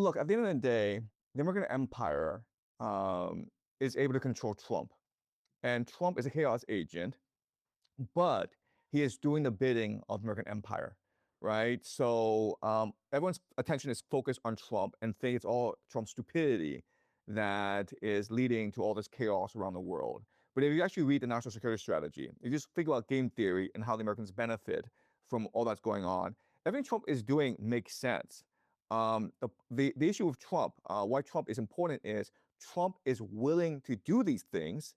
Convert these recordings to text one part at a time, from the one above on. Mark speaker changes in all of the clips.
Speaker 1: look, at the end of the day, the American empire um, is able to control Trump. And Trump is a chaos agent, but he is doing the bidding of the American empire, right? So everyone's attention is focused on Trump and think it's all Trump's stupidity that is leading to all this chaos around the world. But if you actually read the national security strategy, you just think about game theory and how the Americans benefit from all that's going on, everything Trump is doing makes sense. The issue with Trump, why Trump is important is Trump is willing to do these things.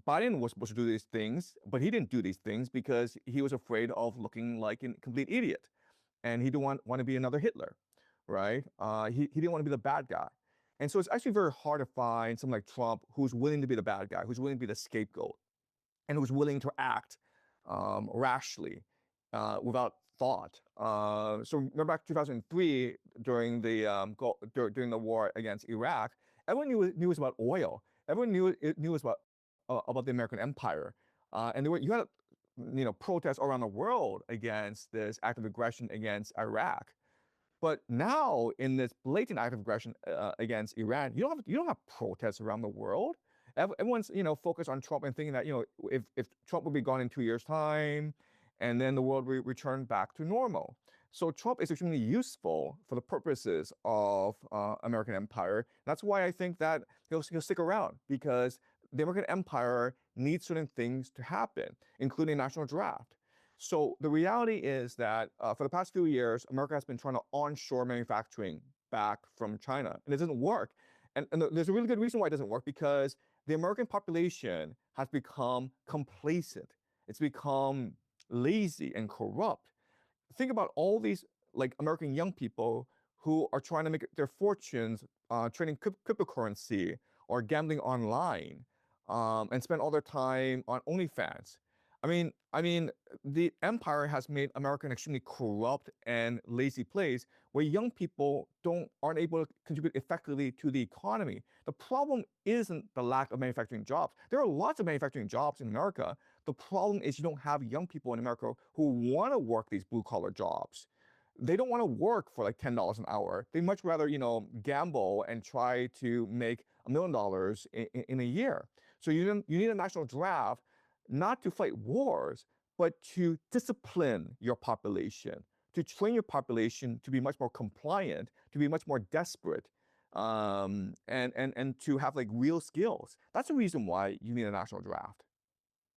Speaker 1: Biden was supposed to do these things, but he didn't do these things because he was afraid of looking like a complete idiot, and he didn't want to be another Hitler, right? He didn't want to be the bad guy, and so it's actually very hard to find someone like Trump who's willing to be the bad guy, who's willing to be the scapegoat, and who's willing to act rashly without thought. So remember back 2003 during during the war against Iraq, everyone knew it was about oil. Everyone knew it was about the American empire, and you had protests all around the world against this act of aggression against Iraq. But now, in this blatant act of aggression against Iran, you don't have protests around the world. Everyone's focused on Trump and thinking that if Trump would be gone in 2 years' time, and then the world will return back to normal. So Trump is extremely useful for the purposes of American empire. That's why I think that he'll stick around, because the American empire needs certain things to happen, including a national draft. So the reality is that for the past few years, America has been trying to onshore manufacturing back from China, and it doesn't work. And there's a really good reason why it doesn't work, because the American population has become complacent. It's become lazy and corrupt. Think about all these like American young people who are trying to make their fortunes trading cryptocurrency or gambling online, and spend all their time on OnlyFans. I mean, the empire has made America an extremely corrupt and lazy place where young people aren't able to contribute effectively to the economy. The problem isn't the lack of manufacturing jobs. There are lots of manufacturing jobs in America. The problem is you don't have young people in America who want to work these blue collar jobs. They don't want to work for like $10 an hour. They much rather, gamble and try to make $1 million in a year. So you need a national draft, not to fight wars, but to discipline your population, to train your population to be much more compliant, to be much more desperate, and to have like real skills. That's the reason why you need a national draft.